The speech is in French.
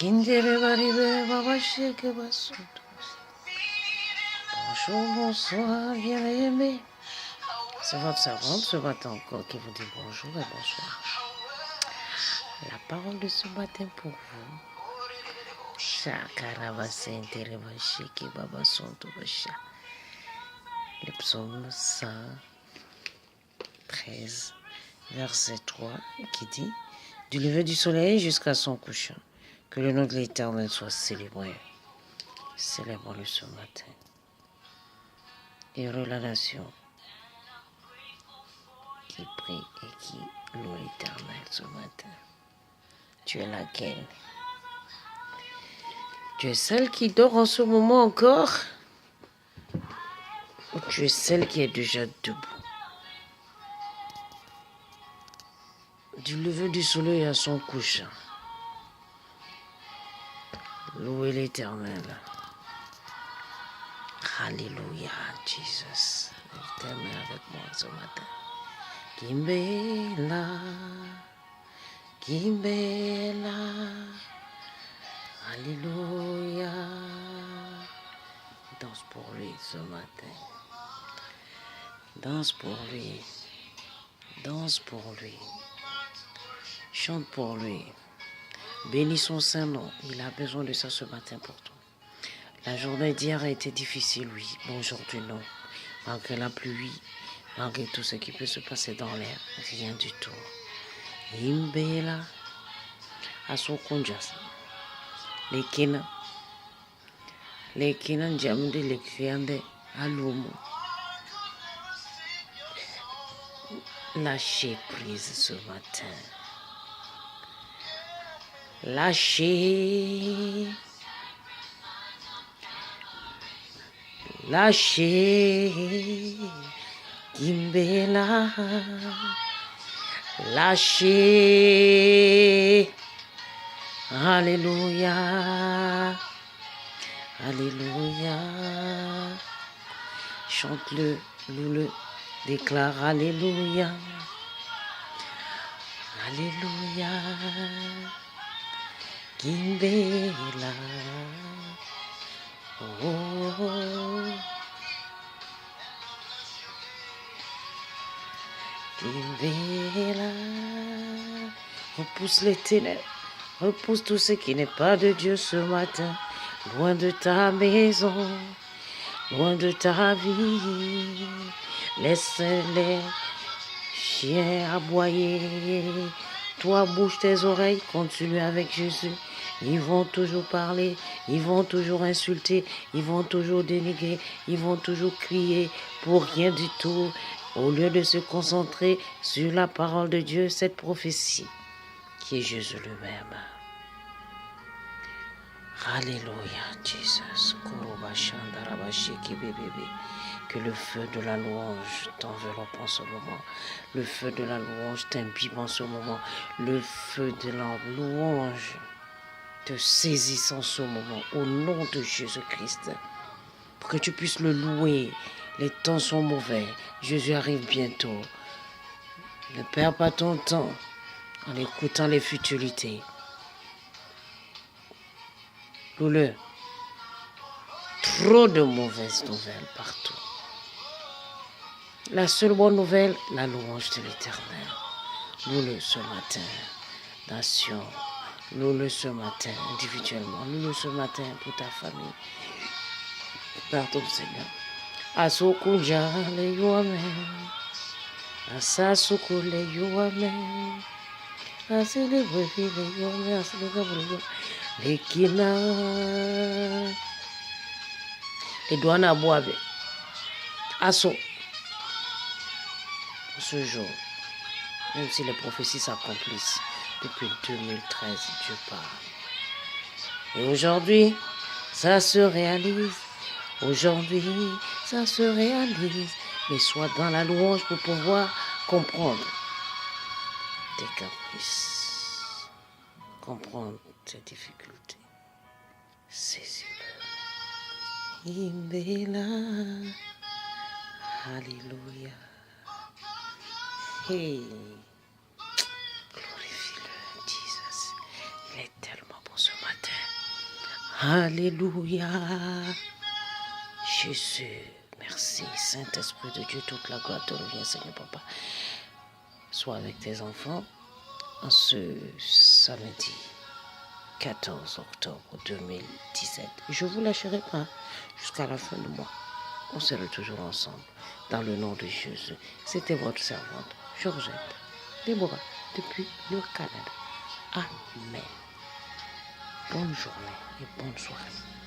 Kindere baribe baba sheke basuto. Bonjour, bonsoir, bien-aimé. C'est votre servante ce matin encore qui vous dit bonjour et bonsoir. La parole de ce matin pour vous. Le psaume 113, verset 3, qui dit « Du lever du soleil jusqu'à son couchant, que le nom de l'Éternel soit célébré. » Célébrons-le ce matin. Heureux la nation qui prie et qui loue l'Éternel ce matin. Tu es laquelle? Tu es celle qui dort en ce moment encore? Ou tu es celle qui est déjà debout? Du lever du soleil à son couchant. Louez l'Éternel. Alléluia, Jesus. L'Éternel avec moi ce matin. Kimbela, Kimbela. Alléluia. Danse pour lui ce matin. Danse pour lui. Danse pour lui. Chante pour lui. Bénis son saint nom. Il a besoin de ça ce matin pour toi. La journée d'hier a été difficile, oui. Mais aujourd'hui, non. Malgré la pluie, malgré tout ce qui peut se passer dans l'air, rien du tout. Imbela. Asokunjas. Lekina. Lekina njamde lekiande alumu. Lâchez prise ce matin. Lâchez. Lâchez. Kimbela. Lâchez. Alléluia. Alléluia. Chante-le, loue-le, déclare Alléluia. Alléluia. Kimbela. Oh. Kimbela. Repousse les ténèbres. Repousse tout ce qui n'est pas de Dieu ce matin. Loin de ta maison. Loin de ta vie. Laisse les chiens aboyer. Toi, bouge tes oreilles. Continue avec Jésus. Ils vont toujours parler. Ils vont toujours insulter. Ils vont toujours dénigrer. Ils vont toujours crier pour rien du tout. Au lieu de se concentrer sur la parole de Dieu, cette prophétie qui est Jésus lui-même. Alléluia, Jesus. Que le feu de la louange t'enveloppe en ce moment. Le feu de la louange t'imbibe en ce moment. Le feu de la louange te saisisse en ce moment. Au nom de Jésus-Christ. Pour que tu puisses le louer. Les temps sont mauvais. Jésus arrive bientôt. Ne perds pas ton temps en écoutant les futilités. Loue-le. Trop de mauvaises nouvelles partout. La seule bonne nouvelle, la louange de l'Éternel. Loue-le ce matin, nation. Loue-le ce matin, individuellement. Loue-le ce matin pour ta famille. Pardon, Seigneur. Asokunja le yuame. Asasuku le yuame. Aselebre le yuame. Aselebre le yuame. Lekina. Les douanes à Boabe. Asso. Ce jour, même si les prophéties s'accomplissent depuis 2013, Dieu parle. Et aujourd'hui, ça se réalise. Aujourd'hui, ça se réalise. Mais sois dans la louange pour pouvoir comprendre tes caprices, comprendre tes difficultés. Saisis-le. Imbela. Alléluia. Hey. Glorifie-le, Jesus. Il est tellement bon ce matin. Alléluia. Jésus, merci. Saint-Esprit de Dieu, toute la gloire te revient, Seigneur Papa. Sois avec tes enfants en ce samedi 14 octobre 2017. Je vous lâcherai pas jusqu'à la fin du mois. On sera toujours ensemble. Dans le nom de Jésus. C'était votre servante, Georgette Déborah, depuis le Canada. Amen. Bonne journée et bonne soirée.